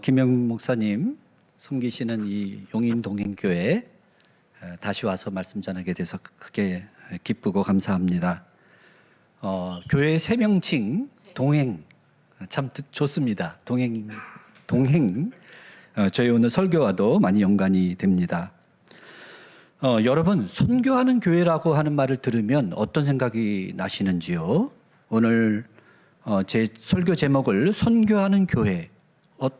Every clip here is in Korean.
김영 목사님 섬기시는 이 용인동행교회 다시 와서 말씀 전하게 돼서 크게 기쁘고 감사합니다. 교회 세 명칭 동행 참 좋습니다. 동행 저희 오늘 설교와도 많이 연관이 됩니다. 여러분 선교하는 교회라고 하는 말을 들으면 어떤 생각이 나시는지요? 오늘 제 설교 제목을 선교하는 교회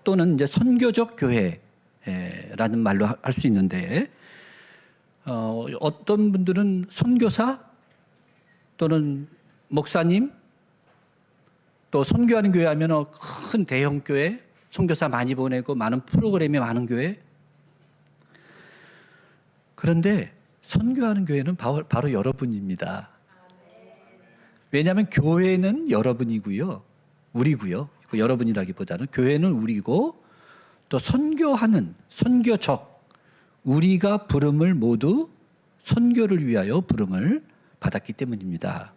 또는 이제 선교적 교회라는 말로 할 수 있는데 어떤 분들은 선교사 또는 목사님 또 선교하는 교회 하면 큰 대형 교회 선교사 많이 보내고 많은 프로그램이 많은 교회. 그런데 선교하는 교회는 바로 여러분입니다. 왜냐하면 교회는 여러분이고요. 우리고요. 여러분이라기보다는 교회는 우리고 또 선교하는 선교적 우리가 부름을 모두 선교를 위하여 부름을 받았기 때문입니다.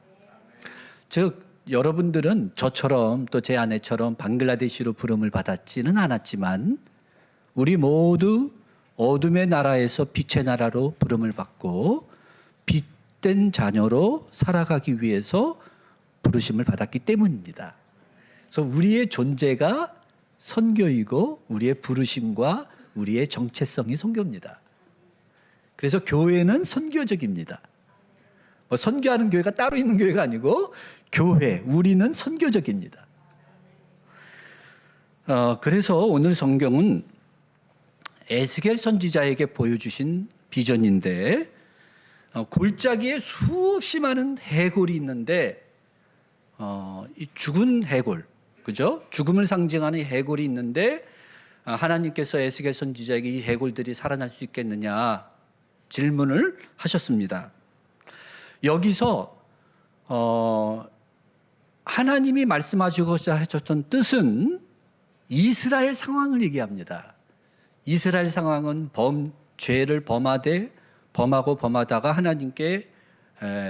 즉 여러분들은 저처럼 또 제 아내처럼 방글라데시로 부름을 받았지는 않았지만 우리 모두 어둠의 나라에서 빛의 나라로 부름을 받고 빛된 자녀로 살아가기 위해서 부르심을 받았기 때문입니다. 그래서 우리의 존재가 선교이고 우리의 부르심과 우리의 정체성이 선교입니다. 그래서 교회는 선교적입니다. 선교하는 교회가 따로 있는 교회가 아니고 교회, 우리는 선교적입니다. 그래서 오늘 성경은 에스겔 선지자에게 보여주신 비전인데 골짜기에 수없이 많은 해골이 있는데 이 죽은 해골, 그죠? 죽음을 상징하는 해골이 있는데 하나님께서 에스겔 선지자에게 이 해골들이 살아날 수 있겠느냐 질문을 하셨습니다. 여기서 하나님이 말씀하시고자 하셨던 뜻은 이스라엘 상황을 얘기합니다. 이스라엘 상황은 죄를 범하고 범하다가 하나님께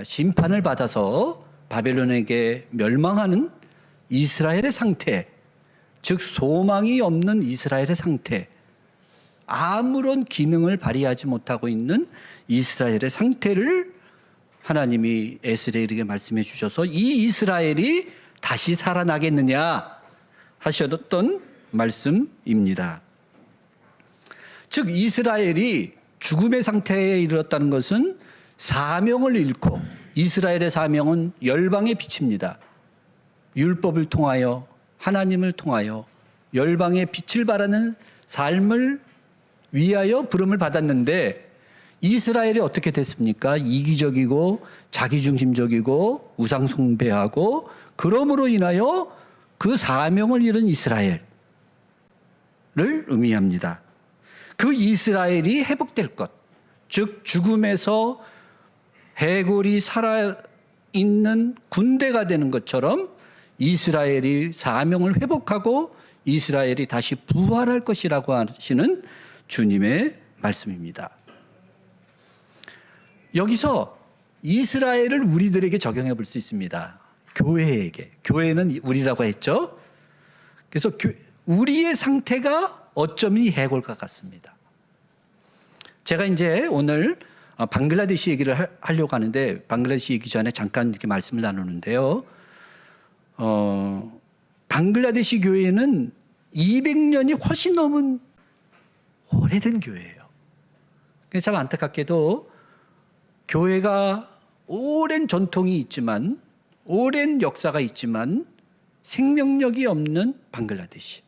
심판을 받아서 바벨론에게 멸망하는 이스라엘의 상태, 즉 소망이 없는 이스라엘의 상태, 아무런 기능을 발휘하지 못하고 있는 이스라엘의 상태를 하나님이 에스겔에게 말씀해 주셔서 이 이스라엘이 다시 살아나겠느냐 하셨던 말씀입니다. 즉 이스라엘이 죽음의 상태에 이르렀다는 것은 사명을 잃고 이스라엘의 사명은 열방의 빛입니다. 율법을 통하여 하나님을 통하여 열방의 빛을 발하는 삶을 위하여 부름을 받았는데 이스라엘이 어떻게 됐습니까? 이기적이고 자기중심적이고 우상숭배하고 그러므로 인하여 그 사명을 잃은 이스라엘을 의미합니다. 그 이스라엘이 회복될 것, 즉 죽음에서 해골이 살아있는 군대가 되는 것처럼 이스라엘이 사명을 회복하고 이스라엘이 다시 부활할 것이라고 하시는 주님의 말씀입니다. 여기서 이스라엘을 우리들에게 적용해 볼 수 있습니다. 교회에게. 교회는 우리라고 했죠. 그래서 우리의 상태가 어쩌면 이 해골과 같습니다. 제가 이제 오늘 방글라데시 얘기를 하려고 하는데 방글라데시 얘기 전에 잠깐 이렇게 말씀을 나누는데요. 방글라데시 교회는 200년이 훨씬 넘은 오래된 교회예요. 그래서 참 안타깝게도 교회가 오랜 전통이 있지만 오랜 역사가 있지만 생명력이 없는 방글라데시.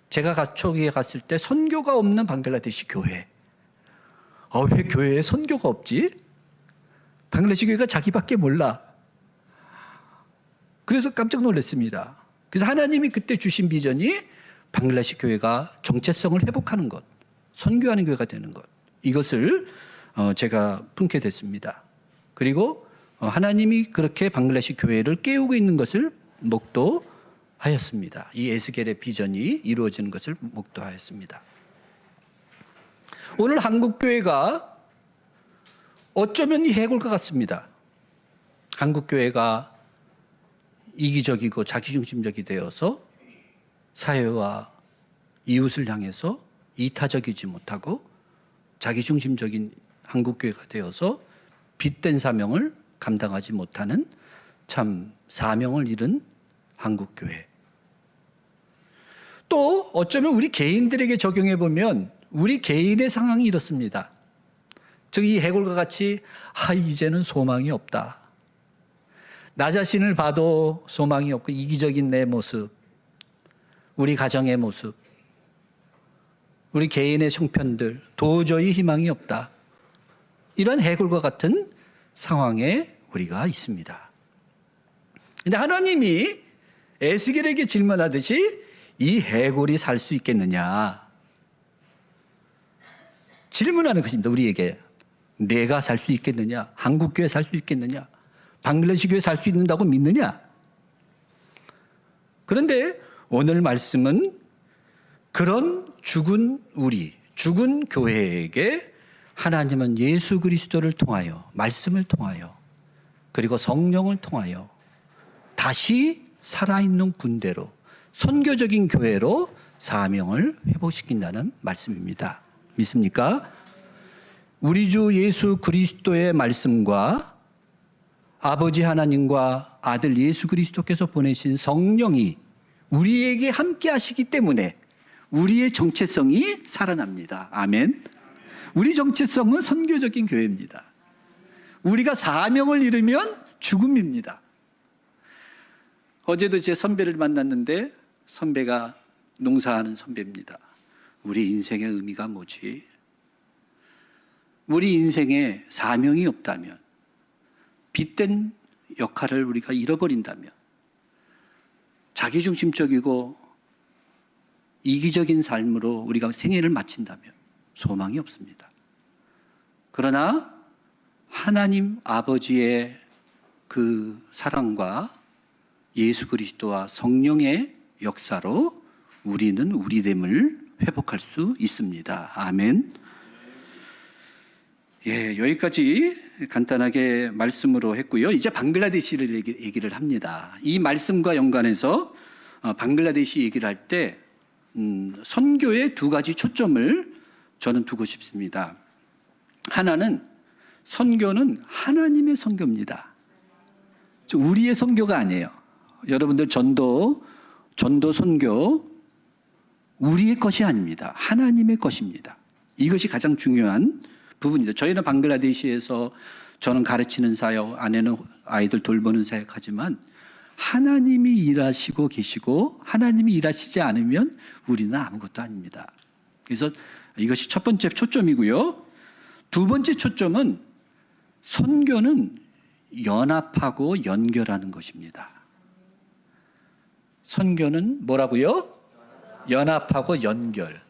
제가 초기에 갔을 때 선교가 없는 방글라데시 교회. 왜 교회에 선교가 없지? 방글라데시 교회가 자기밖에 몰라. 그래서 깜짝 놀랐습니다. 그래서 하나님이 그때 주신 비전이 방글라데시 교회가 정체성을 회복하는 것, 선교하는 교회가 되는 것. 이것을 제가 품게 됐습니다. 그리고 하나님이 그렇게 방글라데시 교회를 깨우고 있는 것을 목도하였습니다. 이 에스겔의 비전이 이루어지는 것을 목도하였습니다. 오늘 한국 교회가 어쩌면 이 해골과 같습니다. 한국 교회가 이기적이고 자기중심적이 되어서 사회와 이웃을 향해서 이타적이지 못하고 자기중심적인 한국교회가 되어서 빗된 사명을 감당하지 못하는 참 사명을 잃은 한국교회. 또 어쩌면 우리 개인들에게 적용해 보면 우리 개인의 상황이 이렇습니다. 즉 이 해골과 같이 이제는 소망이 없다. 나 자신을 봐도 소망이 없고 이기적인 내 모습, 우리 가정의 모습, 우리 개인의 형편들 도저히 희망이 없다. 이런 해골과 같은 상황에 우리가 있습니다. 그런데 하나님이 에스겔에게 질문하듯이 이 해골이 살 수 있겠느냐 질문하는 것입니다. 우리에게 내가 살 수 있겠느냐, 한국교회 살 수 있겠느냐, 방글라데시 교회 살 수 있는다고 믿느냐. 그런데 오늘 말씀은 그런 죽은 우리, 죽은 교회에게 하나님은 예수 그리스도를 통하여, 말씀을 통하여, 그리고 성령을 통하여 다시 살아있는 군대로, 선교적인 교회로 사명을 회복시킨다는 말씀입니다. 믿습니까? 우리 주 예수 그리스도의 말씀과 아버지 하나님과 아들 예수 그리스도께서 보내신 성령이 우리에게 함께 하시기 때문에 우리의 정체성이 살아납니다. 아멘. 우리 정체성은 선교적인 교회입니다. 우리가 사명을 잃으면 죽음입니다. 어제도 제 선배를 만났는데 선배가 농사하는 선배입니다. 우리 인생의 의미가 뭐지? 우리 인생에 사명이 없다면, 빗된 역할을 우리가 잃어버린다면, 자기중심적이고 이기적인 삶으로 우리가 생애를 마친다면 소망이 없습니다. 그러나 하나님 아버지의 그 사랑과 예수 그리스도와 성령의 역사로 우리는 우리됨을 회복할 수 있습니다. 아멘. 여기까지 간단하게 말씀으로 했고요. 이제 방글라데시를 얘기를 합니다. 이 말씀과 연관해서 방글라데시 얘기를 할 때 선교의 두 가지 초점을 저는 두고 싶습니다. 하나는 선교는 하나님의 선교입니다. 우리의 선교가 아니에요. 여러분들 전도 선교 우리의 것이 아닙니다. 하나님의 것입니다. 이것이 가장 중요한 부분입니다. 저희는 방글라데시에서 저는 가르치는 사역, 아내는 아이들 돌보는 사역하지만 하나님이 일하시고 계시고 하나님이 일하시지 않으면 우리는 아무것도 아닙니다. 그래서 이것이 첫 번째 초점이고요. 두 번째 초점은 선교는 연합하고 연결하는 것입니다. 선교는 뭐라고요? 연합하고 연결.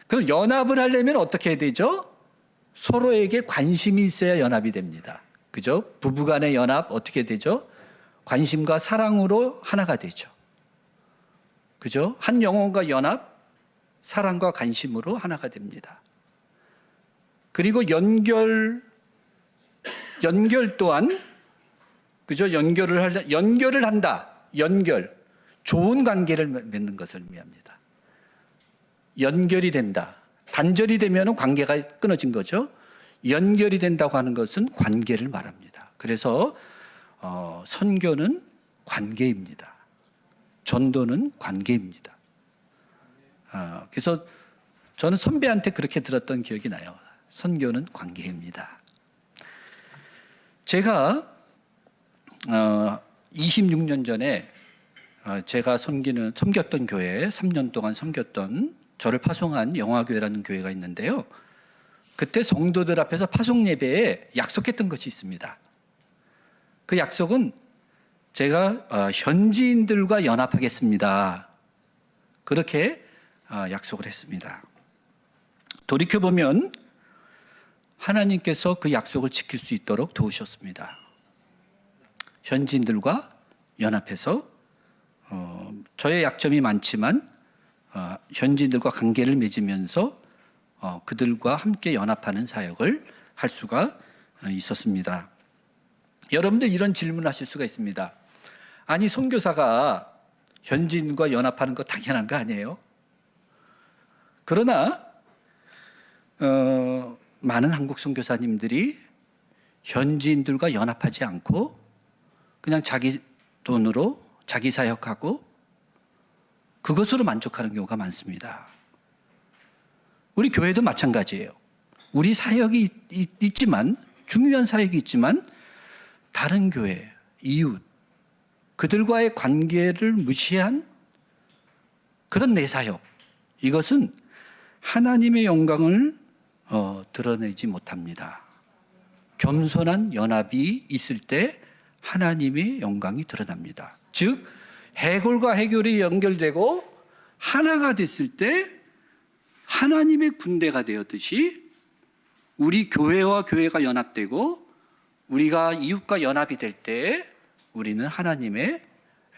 그럼 연합을 하려면 어떻게 해야 되죠? 서로에게 관심이 있어야 연합이 됩니다. 그죠? 부부간의 연합 어떻게 되죠? 관심과 사랑으로 하나가 되죠. 그죠? 한 영혼과 연합, 사랑과 관심으로 하나가 됩니다. 그리고 연결 또한, 그죠? 연결을 한다. 연결. 좋은 관계를 맺는 것을 의미합니다. 연결이 된다. 단절이 되면 관계가 끊어진 거죠. 연결이 된다고 하는 것은 관계를 말합니다. 그래서 선교는 관계입니다. 전도는 관계입니다. 그래서 저는 선배한테 그렇게 들었던 기억이 나요. 선교는 관계입니다. 제가 26년 전에 제가 섬겼던 교회에 3년 동안 섬겼던 저를 파송한 영화교회라는 교회가 있는데요. 그때 성도들 앞에서 파송 예배에 약속했던 것이 있습니다. 그 약속은 제가 현지인들과 연합하겠습니다. 그렇게 약속을 했습니다. 돌이켜보면 하나님께서 그 약속을 지킬 수 있도록 도우셨습니다. 현지인들과 연합해서 저의 약점이 많지만 현지인들과 관계를 맺으면서 그들과 함께 연합하는 사역을 할 수가 있었습니다. 여러분들 이런 질문하실 수가 있습니다. 아니 선교사가 현지인과 연합하는 거 당연한 거 아니에요? 그러나 많은 한국 선교사님들이 현지인들과 연합하지 않고 그냥 자기 돈으로 자기 사역하고 그것으로 만족하는 경우가 많습니다. 우리 교회도 마찬가지예요. 우리 사역이 있지만, 중요한 사역이 있지만 다른 교회, 이웃, 그들과의 관계를 무시한 그런 내 사역, 이것은 하나님의 영광을 드러내지 못합니다. 겸손한 연합이 있을 때 하나님의 영광이 드러납니다. 즉 해골과 해골이 연결되고 하나가 됐을 때 하나님의 군대가 되었듯이 우리 교회와 교회가 연합되고 우리가 이웃과 연합이 될 때 우리는 하나님의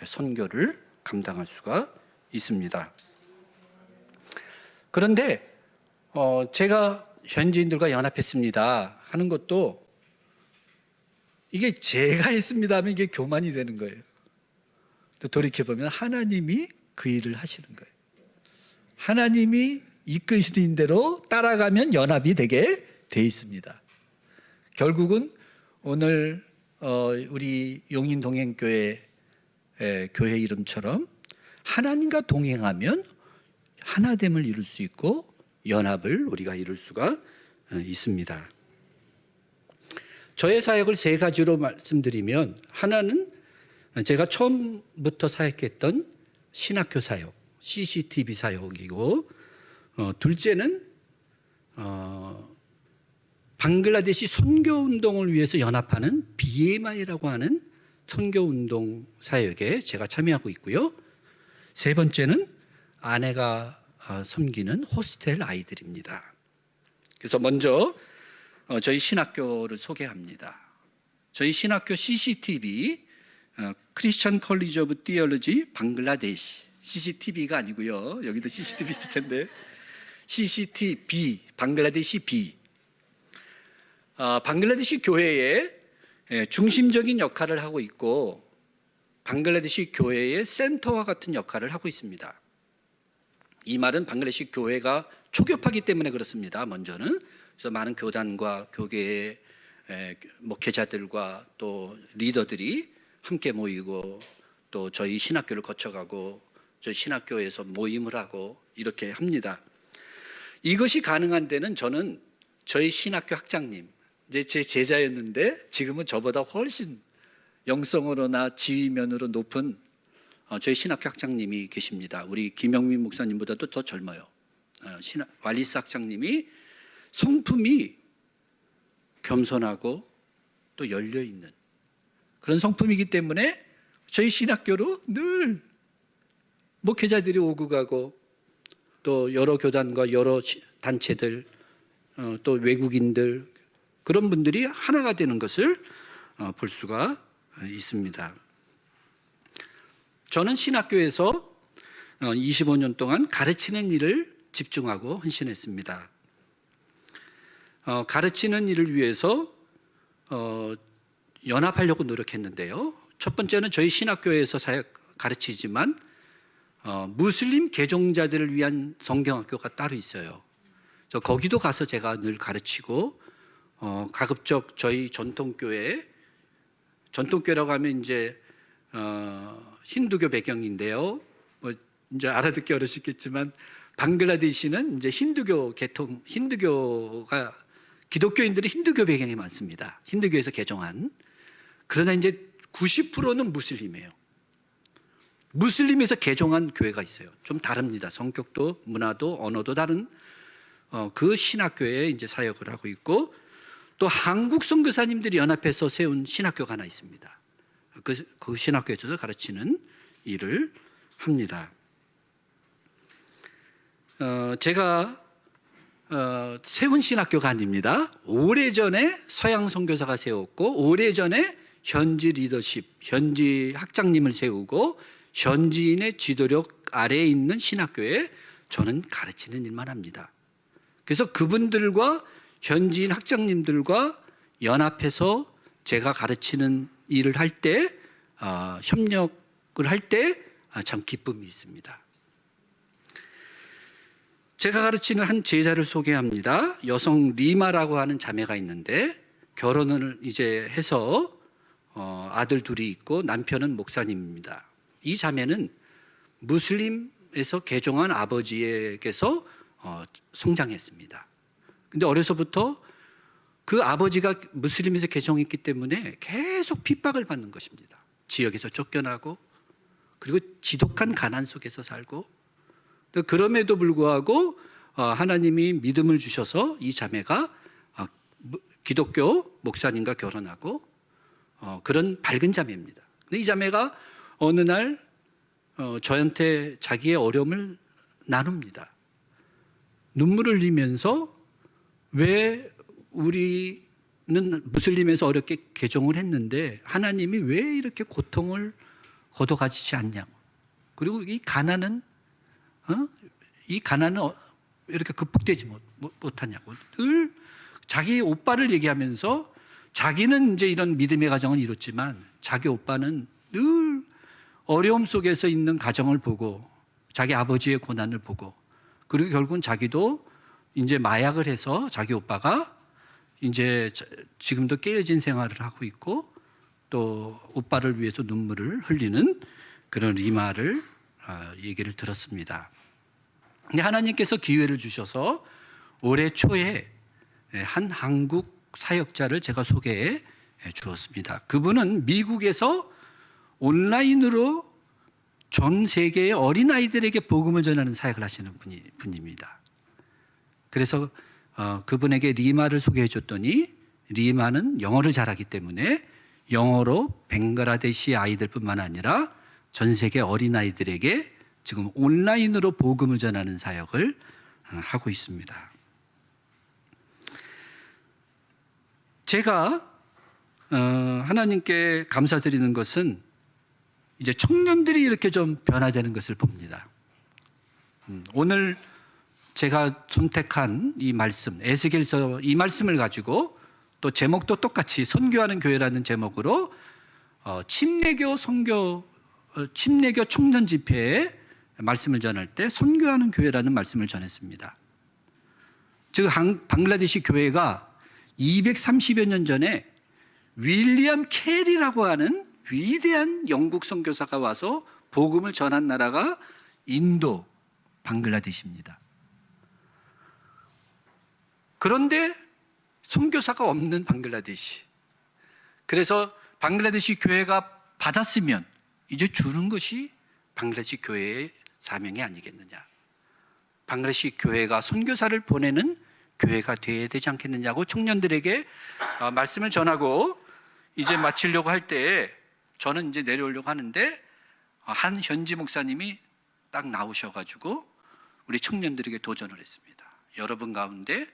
선교를 감당할 수가 있습니다. 그런데 제가 현지인들과 연합했습니다 하는 것도 이게 제가 했습니다 하면 이게 교만이 되는 거예요. 또 돌이켜보면 하나님이 그 일을 하시는 거예요. 하나님이 이끄시는 대로 따라가면 연합이 되게 돼 있습니다. 결국은 오늘 우리 용인동행교회 교회 이름처럼 하나님과 동행하면 하나됨을 이룰 수 있고 연합을 우리가 이룰 수가 있습니다. 저의 사역을 세 가지로 말씀드리면, 하나는 제가 처음부터 사역했던 신학교 사역, CCTV 사역이고, 둘째는 방글라데시 선교운동을 위해서 연합하는 BMI라고 하는 선교운동 사역에 제가 참여하고 있고요. 세 번째는 아내가 섬기는 호스텔 아이들입니다. 그래서 먼저 저희 신학교를 소개합니다. 저희 신학교 CCTV, 크리스천 컬리지 오브 티올로지 방글라데시, CCTV가 아니고요. 여기도 CCTV 있을 텐데 CCTV, 방글라데시 B. 방글라데시 교회의 중심적인 역할을 하고 있고 방글라데시 교회의 센터와 같은 역할을 하고 있습니다. 이 말은 방글라데시 교회가 초교파기 때문에 그렇습니다. 먼저는 그래서 많은 교단과 교계의 목회자들과 또 리더들이 함께 모이고 또 저희 신학교를 거쳐가고 저희 신학교에서 모임을 하고 이렇게 합니다. 이것이 가능한 데는 저는 저희 신학교 학장님, 이제 제 제자였는데 지금은 저보다 훨씬 영성으로나 지위면으로 높은 저희 신학교 학장님이 계십니다. 우리 김영민 목사님보다도 더 젊어요. 왈리스 학장님이 성품이 겸손하고 또 열려있는 그런 성품이기 때문에 저희 신학교로 늘 목회자들이 오고 가고 또 여러 교단과 여러 단체들 또 외국인들 그런 분들이 하나가 되는 것을 볼 수가 있습니다. 저는 신학교에서 25년 동안 가르치는 일을 집중하고 헌신했습니다. 가르치는 일을 위해서 연합하려고 노력했는데요. 첫 번째는 저희 신학교에서 가르치지만 무슬림 개종자들을 위한 성경학교가 따로 있어요. 거기도 가서 제가 늘 가르치고 가급적 저희 전통교회라고 하면 이제 힌두교 배경인데요. 뭐 이제 알아듣기 어려우시겠지만 방글라데시는 이제 힌두교가 기독교인들이 힌두교 배경이 많습니다. 힌두교에서 개종한. 그러나 이제 90%는 무슬림이에요. 무슬림에서 개종한 교회가 있어요. 좀 다릅니다. 성격도 문화도 언어도 다른 그 신학교에 이제 사역을 하고 있고 또 한국 선교사님들이 연합해서 세운 신학교가 하나 있습니다. 그 신학교에서도 가르치는 일을 합니다. 제가 세운 신학교가 아닙니다. 오래전에 서양 선교사가 세웠고 오래전에 현지 리더십, 현지 학장님을 세우고 현지인의 지도력 아래에 있는 신학교에 저는 가르치는 일만 합니다. 그래서 그분들과 현지인 학장님들과 연합해서 제가 가르치는 일을 할 때 협력을 할 때 참 기쁨이 있습니다. 제가 가르치는 한 제자를 소개합니다. 여성 리마라고 하는 자매가 있는데 결혼을 이제 해서 아들 둘이 있고 남편은 목사님입니다. 이 자매는 무슬림에서 개종한 아버지에게서 성장했습니다. 근데 어려서부터 그 아버지가 무슬림에서 개종했기 때문에 계속 핍박을 받는 것입니다. 지역에서 쫓겨나고 그리고 지독한 가난 속에서 살고, 그럼에도 불구하고 하나님이 믿음을 주셔서 이 자매가 기독교 목사님과 결혼하고 그런 밝은 자매입니다. 근데 이 자매가 어느 날 저한테 자기의 어려움을 나눕니다. 눈물을 흘리면서 왜 우리는 무슬림에서 어렵게 개종을 했는데 하나님이 왜 이렇게 고통을 걷어가지지 않냐고, 그리고 이 가난은 이렇게 극복되지 못하냐고 늘 자기 오빠를 얘기하면서, 자기는 이제 이런 믿음의 가정을 이뤘지만 자기 오빠는 늘 어려움 속에서 있는 가정을 보고 자기 아버지의 고난을 보고, 그리고 결국은 자기도 이제 마약을 해서 자기 오빠가 이제 지금도 깨어진 생활을 하고 있고 또 오빠를 위해서 눈물을 흘리는 그런 리마를 얘기를 들었습니다. 근데 하나님께서 기회를 주셔서 올해 초에 한 한국 사역자를 제가 소개해 주었습니다. 그분은 미국에서 온라인으로 전 세계의 어린아이들에게 복음을 전하는 사역을 하시는 분입니다. 그래서 그분에게 리마를 소개해 줬더니 리마는 영어를 잘하기 때문에 영어로 벵글라데시 아이들뿐만 아니라 전 세계 어린아이들에게 지금 온라인으로 복음을 전하는 사역을 하고 있습니다. 제가 하나님께 감사드리는 것은 이제 청년들이 이렇게 좀 변화되는 것을 봅니다. 오늘 제가 선택한 이 말씀, 에스겔서 이 말씀을 가지고 또 제목도 똑같이 선교하는 교회라는 제목으로 침례교 청년 집회에 말씀을 전할 때 선교하는 교회라는 말씀을 전했습니다. 즉 방글라데시 교회가 230여 년 전에 윌리엄 캐리라고 하는 위대한 영국 선교사가 와서 복음을 전한 나라가 인도, 방글라데시입니다. 그런데 선교사가 없는 방글라데시. 그래서 방글라데시 교회가 받았으면 이제 주는 것이 방글라데시 교회의 사명이 아니겠느냐. 방글라데시 교회가 선교사를 보내는 교회가 되어야 되지 않겠느냐고 청년들에게 말씀을 전하고 이제 마치려고 할 때 저는 이제 내려오려고 하는데 한 현지 목사님이 딱 나오셔가지고 우리 청년들에게 도전을 했습니다. 여러분 가운데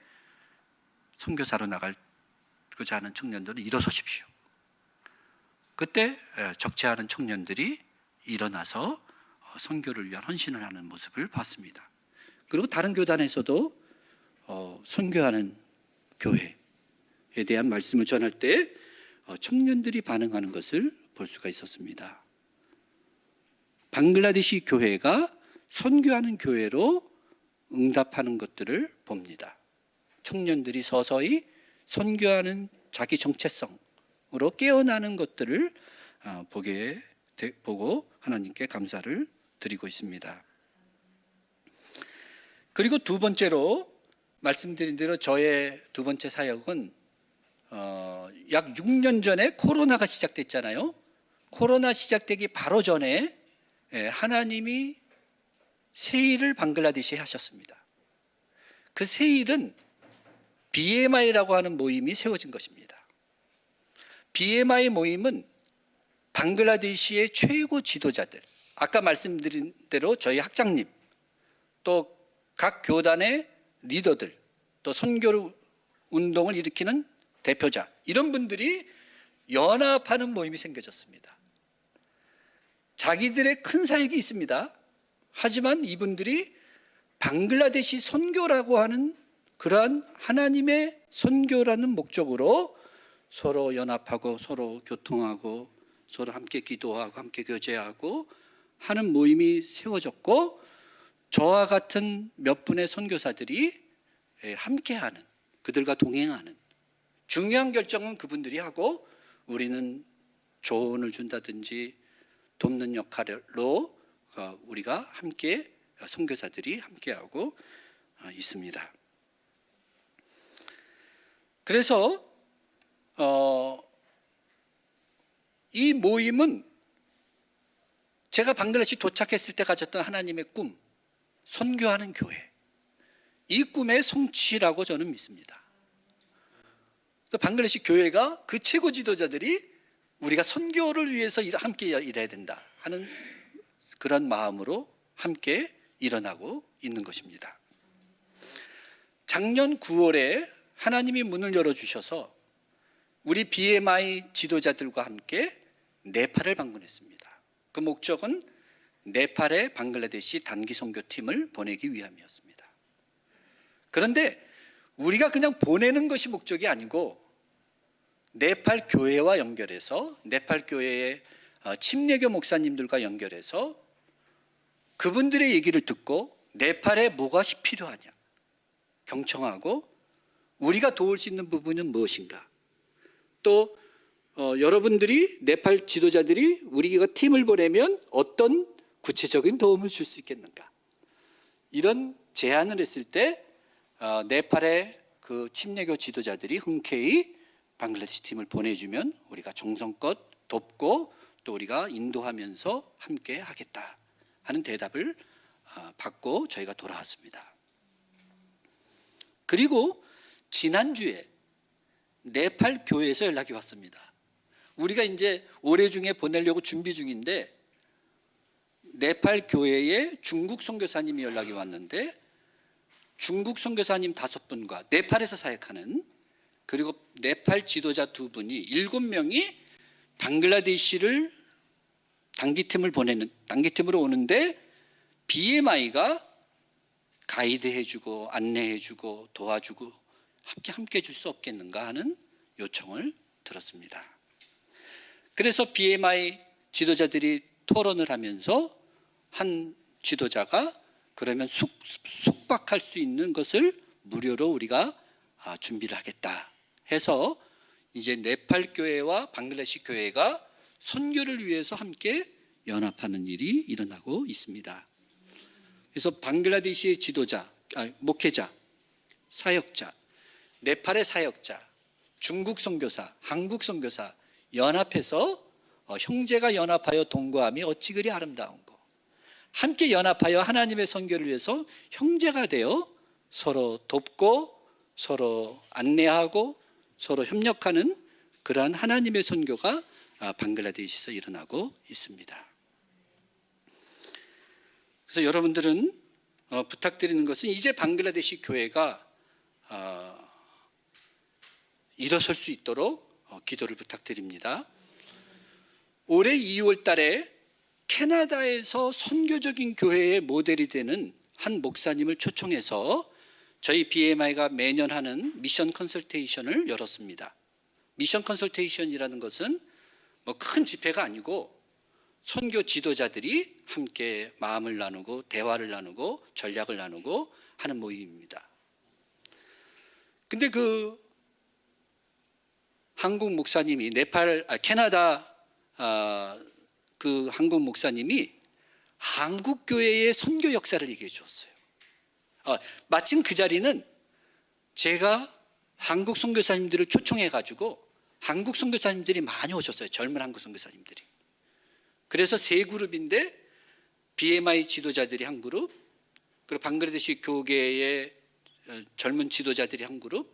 선교사로 나가고자 하는 청년들은 일어서십시오. 그때 적지 않은 청년들이 일어나서 선교를 위한 헌신을 하는 모습을 봤습니다. 그리고 다른 교단에서도 선교하는 교회에 대한 말씀을 전할 때 청년들이 반응하는 것을 볼 수가 있었습니다. 방글라데시 교회가 선교하는 교회로 응답하는 것들을 봅니다. 청년들이 서서히 선교하는 자기 정체성으로 깨어나는 것들을 보고 하나님께 감사를 드리고 있습니다. 그리고 두 번째로 말씀드린 대로 저의 두 번째 사역은 약 6년 전에 코로나가 시작됐잖아요. 코로나 시작되기 바로 전에 하나님이 세일을 방글라데시에 하셨습니다. 그 세일은 BMI라고 하는 모임이 세워진 것입니다. BMI 모임은 방글라데시의 최고 지도자들, 아까 말씀드린 대로 저희 학장님, 또 각 교단의 리더들, 또 선교 운동을 일으키는 대표자, 이런 분들이 연합하는 모임이 생겨졌습니다. 자기들의 큰 사역이 있습니다. 하지만 이분들이 방글라데시 선교라고 하는 그러한 하나님의 선교라는 목적으로 서로 연합하고 서로 교통하고 서로 함께 기도하고 함께 교제하고 하는 모임이 세워졌고, 저와 같은 몇 분의 선교사들이 함께하는, 그들과 동행하는, 중요한 결정은 그분들이 하고 우리는 조언을 준다든지 돕는 역할로 우리가 함께, 선교사들이 함께하고 있습니다. 그래서 이 모임은 제가 방글라데시 도착했을 때 가졌던 하나님의 꿈, 선교하는 교회, 이 꿈의 성취라고 저는 믿습니다. 그래서 방글라데시 교회가 그 최고 지도자들이 우리가 선교를 위해서 함께 일해야 된다 하는 그런 마음으로 함께 일어나고 있는 것입니다. 작년 9월에 하나님이 문을 열어주셔서 우리 BMI 지도자들과 함께 네팔을 방문했습니다. 그 목적은 네팔에 방글라데시 단기 선교팀을 보내기 위함이었습니다. 그런데 우리가 그냥 보내는 것이 목적이 아니고 네팔 교회와 연결해서, 네팔 교회의 침례교 목사님들과 연결해서 그분들의 얘기를 듣고 네팔에 뭐가 필요하냐 경청하고 우리가 도울 수 있는 부분은 무엇인가, 또 여러분들이, 네팔 지도자들이 우리가 팀을 보내면 어떤 구체적인 도움을 줄 수 있겠는가, 이런 제안을 했을 때 네팔의 그 침례교 지도자들이 흔쾌히 방글라데시 팀을 보내주면 우리가 정성껏 돕고 또 우리가 인도하면서 함께 하겠다 하는 대답을 받고 저희가 돌아왔습니다. 그리고 지난주에 네팔 교회에서 연락이 왔습니다. 우리가 이제 올해 중에 보내려고 준비 중인데 네팔 교회에 중국 선교사님이 연락이 왔는데, 중국 선교사님 5분과 네팔에서 사역하는, 그리고 네팔 지도자 2분이 7명이 방글라데시를 단기팀으로 오는데 BMI가 가이드해주고 안내해주고 도와주고 함께 해줄 수 없겠는가 하는 요청을 들었습니다. 그래서 BMI 지도자들이 토론을 하면서 한 지도자가 그러면 숙박할 수 있는 것을 무료로 우리가 준비를 하겠다 해서 이제 네팔 교회와 방글라데시 교회가 선교를 위해서 함께 연합하는 일이 일어나고 있습니다. 그래서 방글라데시의 지도자, 목회자, 사역자, 네팔의 사역자, 중국 선교사, 한국 선교사 연합해서 형제가 연합하여 동거함이 어찌 그리 아름다운고, 함께 연합하여 하나님의 선교를 위해서 형제가 되어 서로 돕고 서로 안내하고 서로 협력하는 그러한 하나님의 선교가 방글라데시에서 일어나고 있습니다. 그래서 여러분들은 부탁드리는 것은 이제 방글라데시 교회가 일어설 수 있도록 기도를 부탁드립니다. 올해 2월 달에 캐나다에서 선교적인 교회의 모델이 되는 한 목사님을 초청해서 저희 BMI가 매년 하는 미션 컨설테이션을 열었습니다. 미션 컨설테이션이라는 것은 뭐 큰 집회가 아니고 선교 지도자들이 함께 마음을 나누고 대화를 나누고 전략을 나누고 하는 모임입니다. 근데 그 한국 목사님이 캐나다 그 한국 목사님이 한국 교회의 선교 역사를 얘기해 주었어요. 마침 그 자리는 제가 한국 선교사님들을 초청해 가지고 한국 선교사님들이 많이 오셨어요. 젊은 한국 선교사님들이. 그래서 3그룹인데 BMI 지도자들이 한 그룹, 그리고 방글라데시 교계의 젊은 지도자들이 한 그룹,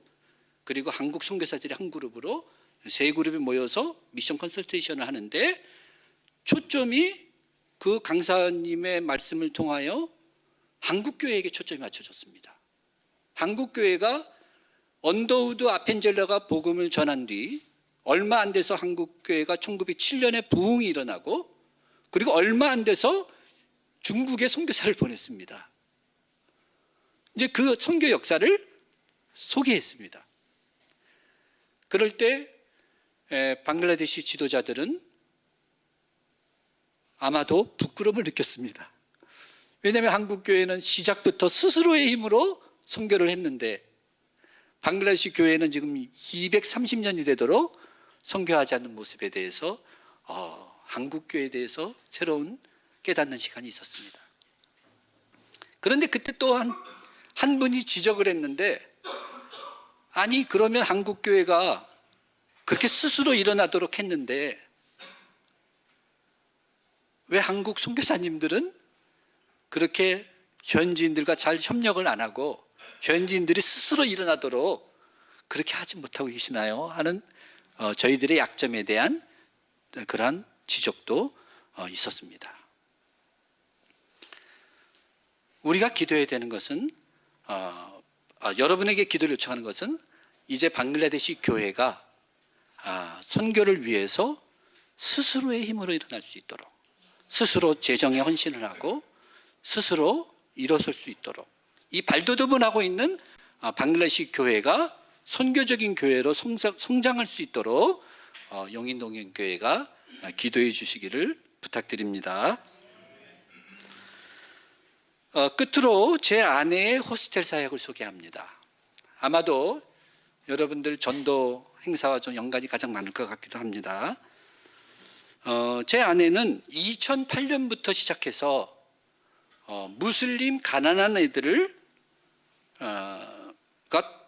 그리고 한국 선교사들이 한 그룹으로 3그룹이 모여서 미션 컨설테이션을 하는데, 초점이 그 강사님의 말씀을 통하여 한국교회에게 초점이 맞춰졌습니다. 한국교회가 언더우드 아펜젤러가 복음을 전한 뒤 얼마 안 돼서 한국교회가 1907년에 부흥이 일어나고, 그리고 얼마 안 돼서 중국에 선교사를 보냈습니다. 이제 그 선교 역사를 소개했습니다. 그럴 때 방글라데시 지도자들은 아마도 부끄러움을 느꼈습니다. 왜냐하면 한국 교회는 시작부터 스스로의 힘으로 선교를 했는데 방글라데시 교회는 지금 230년이 되도록 선교하지 않는 모습에 대해서 한국 교회에 대해서 새로운 깨닫는 시간이 있었습니다. 그런데 그때 또 한 분이 지적을 했는데, 아니 그러면 한국 교회가 그렇게 스스로 일어나도록 했는데 왜 한국 선교사님들은 그렇게 현지인들과 잘 협력을 안 하고 현지인들이 스스로 일어나도록 그렇게 하지 못하고 계시나요? 하는 저희들의 약점에 대한 그러한 지적도 있었습니다. 우리가 기도해야 되는 것은 여러분에게 기도를 요청하는 것은 이제 방글라데시 교회가 선교를 위해서 스스로의 힘으로 일어날 수 있도록, 스스로 재정에 헌신을 하고 스스로 일어설 수 있도록, 이 발돋움을 하고 있는 방글라데시 교회가 선교적인 교회로 성장할 수 있도록 용인동행교회가 기도해 주시기를 부탁드립니다. 끝으로 제 아내의 호스텔 사역을 소개합니다. 아마도 여러분들 전도 행사와 좀 연관이 가장 많을 것 같기도 합니다. 제 아내는 2008년부터 시작해서 무슬림 가난한 애들을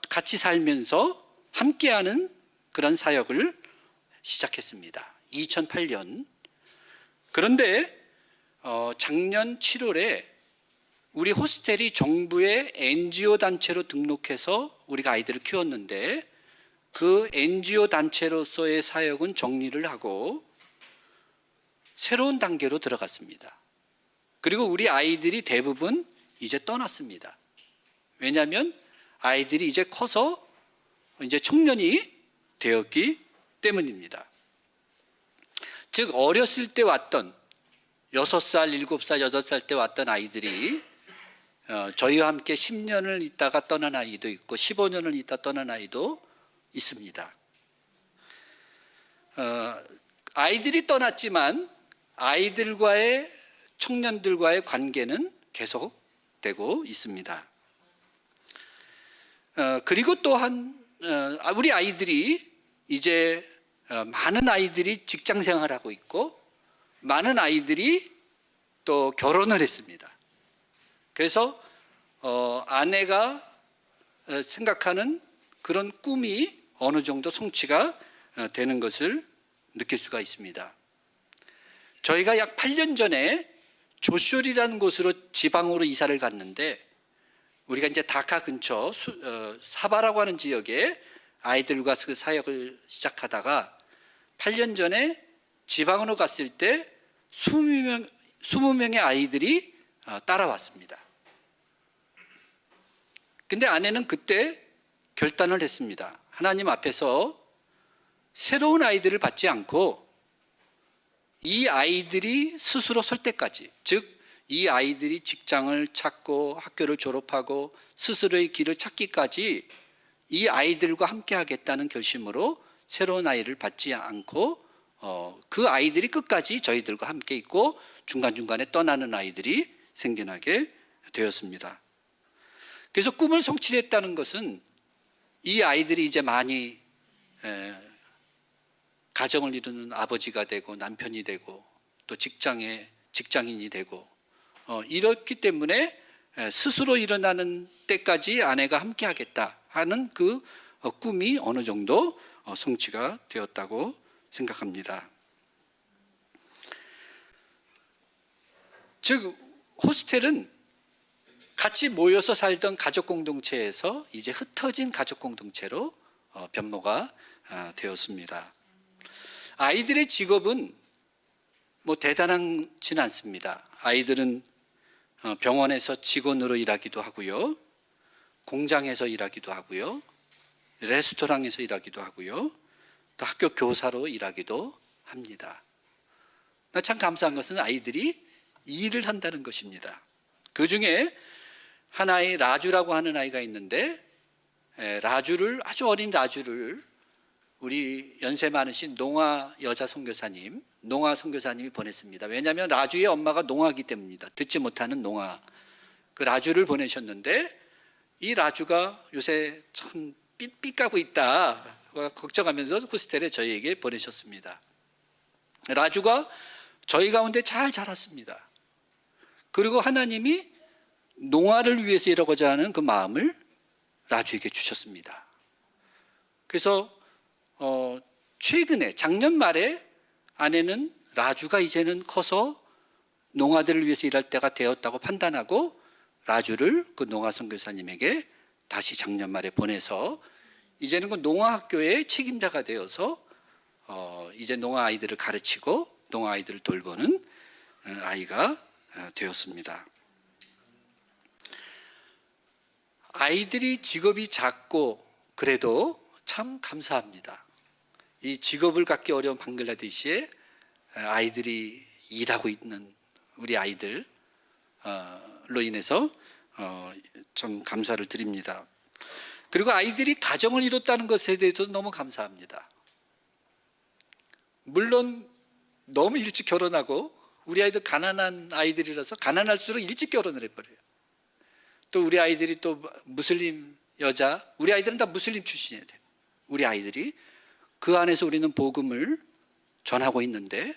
같이 살면서 함께하는 그런 사역을 시작했습니다. 2008년. 그런데 작년 7월에 우리 호스텔이 정부의 NGO 단체로 등록해서 우리가 아이들을 키웠는데 그 NGO 단체로서의 사역은 정리를 하고 새로운 단계로 들어갔습니다. 그리고 우리 아이들이 대부분 이제 떠났습니다. 왜냐하면 아이들이 이제 커서 이제 청년이 되었기 때문입니다. 즉 어렸을 때 왔던 6살, 7살, 8살 때 왔던 아이들이 저희와 함께 10년을 있다가 떠난 아이도 있고 15년을 있다 떠난 아이도 있습니다. 아이들이 떠났지만 아이들과의 청년들과의 관계는 계속되고 있습니다. 그리고 또한 우리 아이들이 이제 많은 아이들이 직장 생활하고 있고 많은 아이들이 또 결혼을 했습니다. 그래서 아내가 생각하는 그런 꿈이 어느 정도 성취가 되는 것을 느낄 수가 있습니다. 저희가 약 8년 전에 조쇼리라는 곳으로 지방으로 이사를 갔는데 우리가 이제 다카 근처 사바라고 하는 지역에 아이들과 그 사역을 시작하다가 8년 전에 지방으로 갔을 때 20명의 아이들이 따라왔습니다. 근데 아내는 그때 결단을 했습니다. 하나님 앞에서 새로운 아이들을 받지 않고 이 아이들이 스스로 설 때까지, 즉 이 아이들이 직장을 찾고 학교를 졸업하고 스스로의 길을 찾기까지 이 아이들과 함께 하겠다는 결심으로 새로운 아이를 받지 않고 그 아이들이 끝까지 저희들과 함께 있고 중간중간에 떠나는 아이들이 생겨나게 되었습니다. 그래서 꿈을 성취했다는 것은 이 아이들이 이제 많이 가정을 이루는 아버지가 되고 남편이 되고 또 직장인이 되고 이렇기 때문에 스스로 일어나는 때까지 아내가 함께 하겠다 하는 그 꿈이 어느 정도 성취가 되었다고 생각합니다. 즉 호스텔은 같이 모여서 살던 가족 공동체에서 이제 흩어진 가족 공동체로 변모가 되었습니다. 아이들의 직업은 뭐 대단하지는 않습니다. 아이들은 병원에서 직원으로 일하기도 하고요, 공장에서 일하기도 하고요, 레스토랑에서 일하기도 하고요, 또 학교 교사로 일하기도 합니다. 참 감사한 것은 아이들이 일을 한다는 것입니다. 그 중에 하나의 라주라고 하는 아이가 있는데 아주 어린 라주를 우리 연세 많으신 농아 여자 선교사님, 농아 선교사님이 보냈습니다. 왜냐하면 라주의 엄마가 농아기 때문입니다. 듣지 못하는 농아. 그 라주를 보내셨는데 이 라주가 요새 참 삐까고 있다 걱정하면서 호스텔에 저희에게 보내셨습니다. 라주가 저희 가운데 잘 자랐습니다. 그리고 하나님이 농아를 위해서 일하고자 하는 그 마음을 라주에게 주셨습니다. 그래서 최근에 작년 말에 아내는 라주가 이제는 커서 농아들을 위해서 일할 때가 되었다고 판단하고 라주를 그 농아 선교사님에게 다시 작년 말에 보내서 이제는 그 농아 학교의 책임자가 되어서 이제 농아 아이들을 가르치고 농아 아이들을 돌보는 아이가 되었습니다. 아이들이 직업이 작고 그래도 참 감사합니다. 이 직업을 갖기 어려운 방글라데시에 아이들이 일하고 있는 우리 아이들로 인해서 좀 감사를 드립니다. 그리고 아이들이 가정을 이뤘다는 것에 대해서도 너무 감사합니다. 물론 너무 일찍 결혼하고 우리 아이들 가난한 아이들이라서 가난할수록 일찍 결혼을 해버려요. 또 우리 아이들이 또 무슬림 여자, 우리 아이들은 다 무슬림 출신이에요. 우리 아이들이 그 안에서 우리는 복음을 전하고 있는데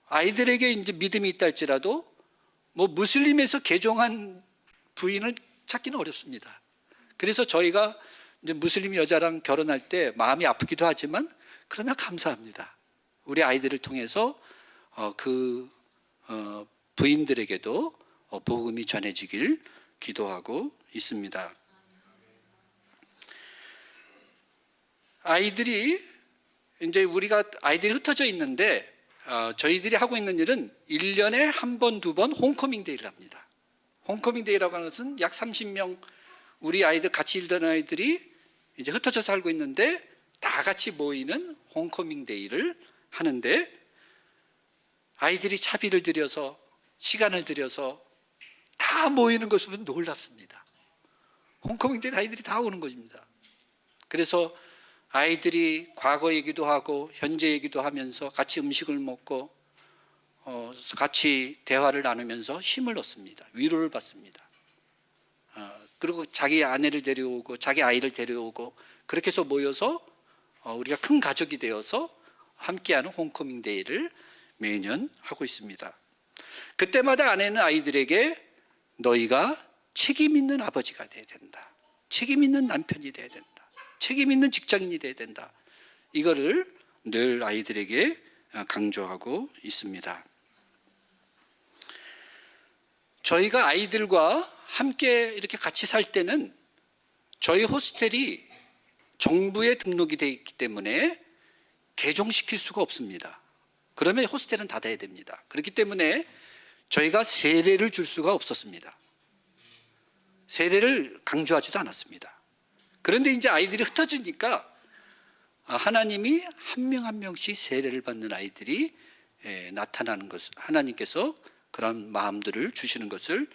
아이들에게 이제 믿음이 있다 할지라도 뭐 무슬림에서 개종한 부인을 찾기는 어렵습니다. 그래서 저희가 이제 무슬림 여자랑 결혼할 때 마음이 아프기도 하지만 그러나 감사합니다. 우리 아이들을 통해서 그 부인들에게도 복음이 전해지길 기도하고 있습니다. 아이들이 이제 우리가 아이들이 흩어져 있는데 저희들이 하고 있는 일은 1년에 한 번, 두 번 홈커밍 데이를 합니다. 홈커밍 데이라고 하는 것은 약 30명 우리 아이들 같이 일던 아이들이 이제 흩어져 살고 있는데 다 같이 모이는 홈커밍 데이를 하는데 아이들이 차비를 들여서 시간을 들여서 다 모이는 것을 보면 놀랍습니다. 홈커밍 데이 아이들이 다 오는 것입니다. 그래서 아이들이 과거 얘기도 하고 현재 얘기도 하면서 같이 음식을 먹고 같이 대화를 나누면서 힘을 얻습니다. 위로를 받습니다. 그리고 자기 아내를 데려오고 자기 아이를 데려오고 그렇게 해서 모여서 우리가 큰 가족이 되어서 함께하는 홈커밍 데이를 매년 하고 있습니다. 그때마다 아내는 아이들에게 너희가 책임 있는 아버지가 돼야 된다. 책임 있는 남편이 돼야 된다. 책임 있는 직장인이 돼야 된다. 이거를 늘 아이들에게 강조하고 있습니다. 저희가 아이들과 함께 이렇게 같이 살 때는 저희 호스텔이 정부에 등록이 되어 있기 때문에 개종시킬 수가 없습니다. 그러면 호스텔은 닫아야 됩니다. 그렇기 때문에 저희가 세례를 줄 수가 없었습니다. 세례를 강조하지도 않았습니다. 그런데 이제 아이들이 흩어지니까 하나님이 한 명 한 명씩 세례를 받는 아이들이 나타나는 것을 하나님께서 그런 마음들을 주시는 것을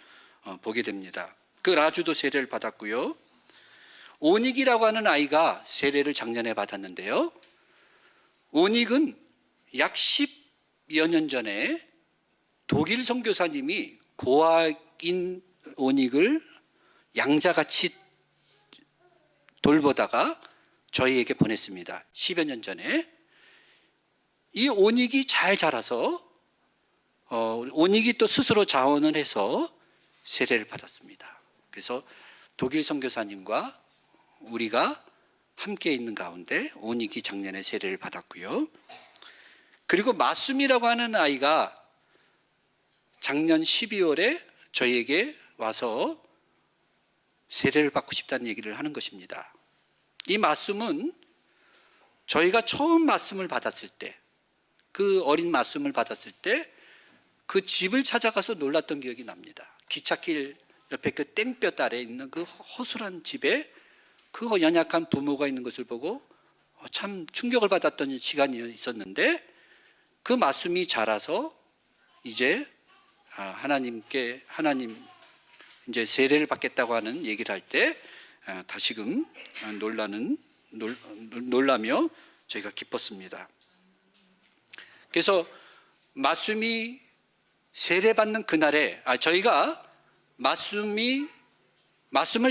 보게 됩니다. 그 라주도 세례를 받았고요. 오닉이라고 하는 아이가 세례를 작년에 받았는데요. 오닉은 약 10여 년 전에 독일 선교사님이 고아인 오닉을 양자같이 돌보다가 저희에게 보냈습니다. 10여 년 전에. 이 오닉이 잘 자라서 오닉이 또 스스로 자원을 해서 세례를 받았습니다. 그래서 독일 선교사님과 우리가 함께 있는 가운데 오닉이 작년에 세례를 받았고요. 그리고 마숨이라고 하는 아이가 작년 12월에 저희에게 와서 세례를 받고 싶다는 얘기를 하는 것입니다. 이 마숨은 저희가 처음 마숨을 받았을 때, 그 어린 마숨을 받았을 때 그 집을 찾아가서 놀랐던 기억이 납니다. 기찻길 옆에 그 땡볕 아래 있는 그 허술한 집에 그 연약한 부모가 있는 것을 보고 참 충격을 받았던 시간이 있었는데 그 마숨이 자라서 이제 하나님 이제 세례를 받겠다고 하는 얘기를 할 때 다시금 놀라는 놀라며 저희가 기뻤습니다. 그래서 말씀이 세례받는 그날에 저희가 말씀을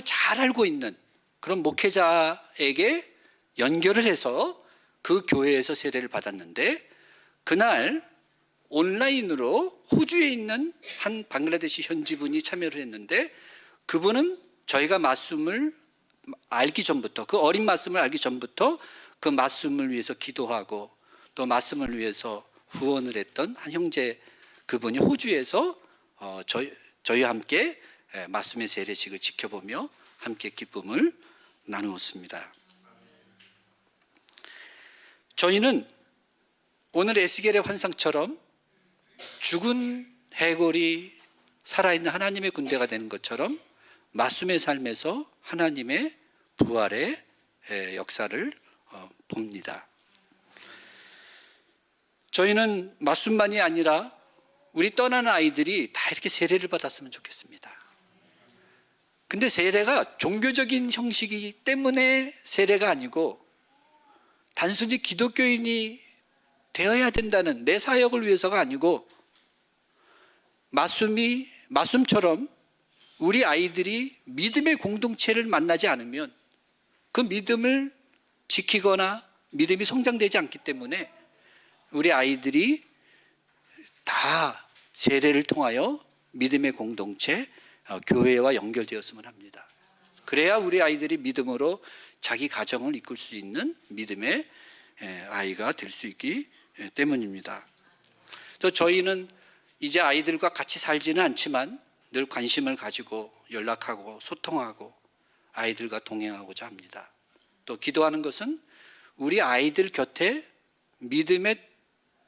잘 알고 있는 그런 목회자에게 연결을 해서 그 교회에서 세례를 받았는데, 그날 온라인으로 호주에 있는 한 방글라데시 현지분이 참여를 했는데, 그분은 저희가 말씀을 알기 전부터, 그 어린 말씀을 알기 전부터 그 말씀을 위해서 기도하고 또 말씀을 위해서 후원을 했던 한 형제, 그분이 호주에서 저희와 함께 말씀의 세례식을 지켜보며 함께 기쁨을 나누었습니다. 저희는 오늘 에스겔의 환상처럼 죽은 해골이 살아있는 하나님의 군대가 되는 것처럼 말씀의 삶에서 하나님의 부활의 역사를 봅니다. 저희는 말씀만이 아니라 우리 떠나는 아이들이 다 이렇게 세례를 받았으면 좋겠습니다. 근데 세례가 종교적인 형식이기 때문에 세례가 아니고, 단순히 기독교인이 되어야 된다는 내 사역을 위해서가 아니고, 말씀처럼 우리 아이들이 믿음의 공동체를 만나지 않으면 그 믿음을 지키거나 믿음이 성장되지 않기 때문에 우리 아이들이 다 세례를 통하여 믿음의 공동체, 교회와 연결되었으면 합니다. 그래야 우리 아이들이 믿음으로 자기 가정을 이끌 수 있는 믿음의 아이가 될 수 있기 때문입니다. 또 저희는 이제 아이들과 같이 살지는 않지만 늘 관심을 가지고 연락하고 소통하고 아이들과 동행하고자 합니다. 또 기도하는 것은 우리 아이들 곁에 믿음의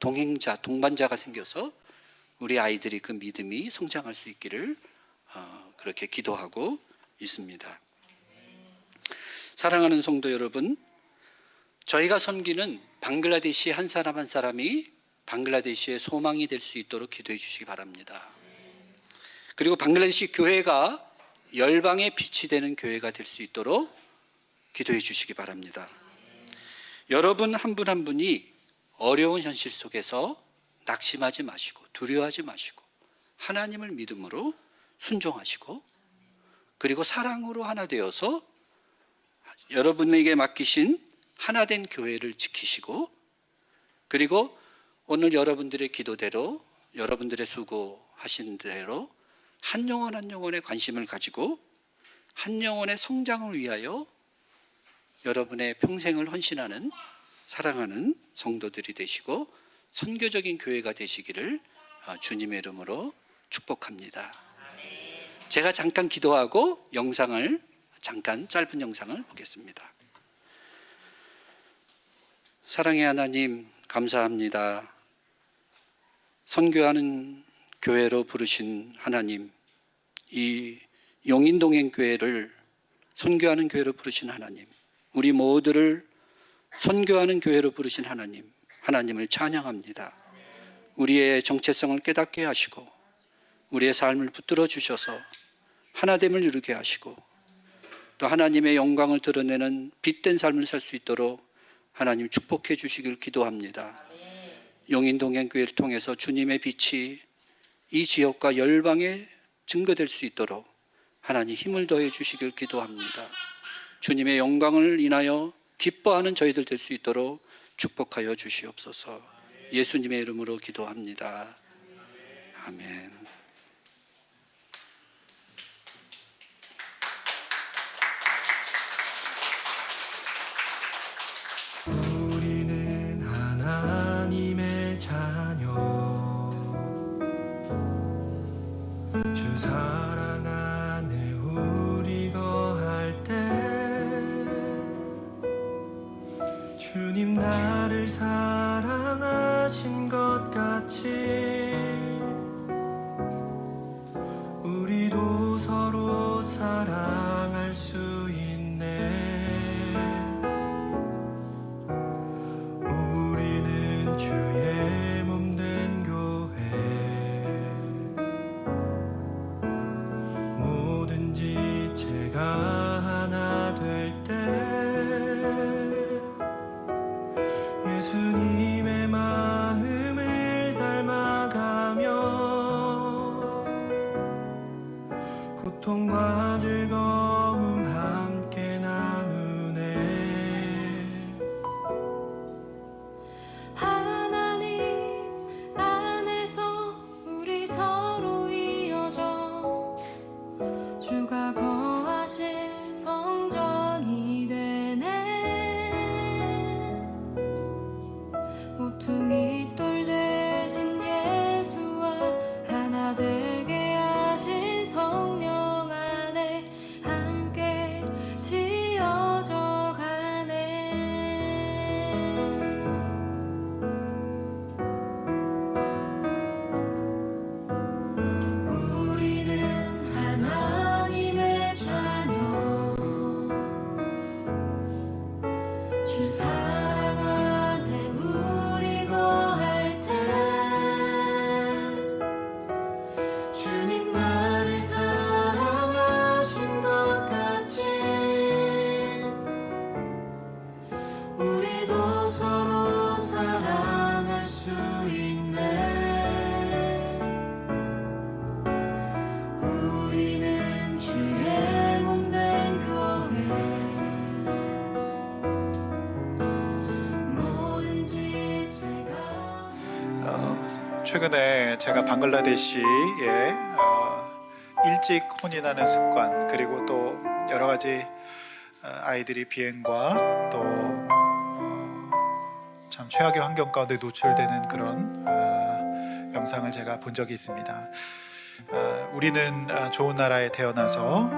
동행자, 동반자가 생겨서 우리 아이들이 그 믿음이 성장할 수 있기를 그렇게 기도하고 있습니다. 사랑하는 성도 여러분, 저희가 섬기는 방글라데시 한 사람 한 사람이 방글라데시의 소망이 될 수 있도록 기도해 주시기 바랍니다. 그리고 방글라데시 교회가 열방의 빛이 되는 교회가 될 수 있도록 기도해 주시기 바랍니다. 여러분 한 분 한 분이 어려운 현실 속에서 낙심하지 마시고 두려워하지 마시고 하나님을 믿음으로 순종하시고, 그리고 사랑으로 하나 되어서 여러분에게 맡기신 하나된 교회를 지키시고, 그리고 오늘 여러분들의 기도대로, 여러분들의 수고하신 대로 한 영혼 한 영혼의 관심을 가지고 한 영혼의 성장을 위하여 여러분의 평생을 헌신하는 사랑하는 성도들이 되시고 선교적인 교회가 되시기를 주님의 이름으로 축복합니다. 제가 잠깐 기도하고 짧은 영상을 보겠습니다. 사랑의 하나님, 감사합니다. 선교하는 교회로 부르신 하나님, 이 용인동행교회를 선교하는 교회로 부르신 하나님, 우리 모두를 선교하는 교회로 부르신 하나님, 하나님을 찬양합니다. 우리의 정체성을 깨닫게 하시고 우리의 삶을 붙들어 주셔서 하나됨을 이루게 하시고 또 하나님의 영광을 드러내는 빛된 삶을 살 수 있도록 하나님 축복해 주시길 기도합니다. 용인동행교회를 통해서 주님의 빛이 이 지역과 열방에 증거될 수 있도록 하나님 힘을 더해 주시길 기도합니다. 주님의 영광을 인하여 기뻐하는 저희들 될 수 있도록 축복하여 주시옵소서. 예수님의 이름으로 기도합니다. 아멘. 우리는 하나님의 자녀, 주 사랑 안에 우리 거할 때 주님 나를 사랑하신 것 같이 우리도 서로 사랑할 수 있네. 우리는 주의 몸 된 교회, 뭐든지 제가 하나 될 때 최근에 제가 방글라데시에 일찍 혼인하는 습관, 그리고 또 여러 가지 아이들이 비행과 또 참 최악의 환경 가운데 노출되는 그런 영상을 제가 본 적이 있습니다. 우리는 좋은 나라에 태어나서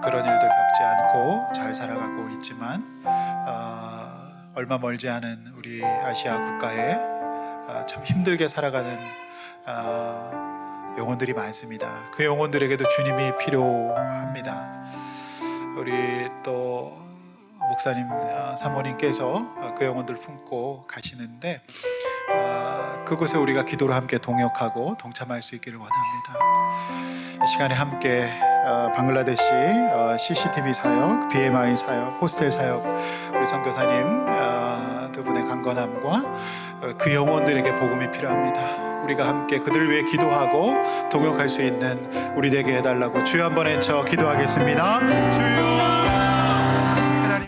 그런 일들 겪지 않고 잘 살아가고 있지만 얼마 멀지 않은 우리 아시아 국가에 참 힘들게 살아가는 영혼들이 많습니다. 그 영혼들에게도 주님이 필요합니다. 우리 또 목사님, 사모님께서 그 영혼들 품고 가시는데 그곳에 우리가 기도로 함께 동역하고 동참할 수 있기를 원합니다. 이 시간에 함께 방글라데시 CCTV 사역, BMI 사역, 호스텔 사역 우리 선교사님 두 분의 강건함과 그 영혼들에게 복음이 필요합니다. 우리가 함께 그들 위해 기도하고 동역할 수 있는 우리 되게 해달라고 주여 한번 외쳐 기도하겠습니다. 주여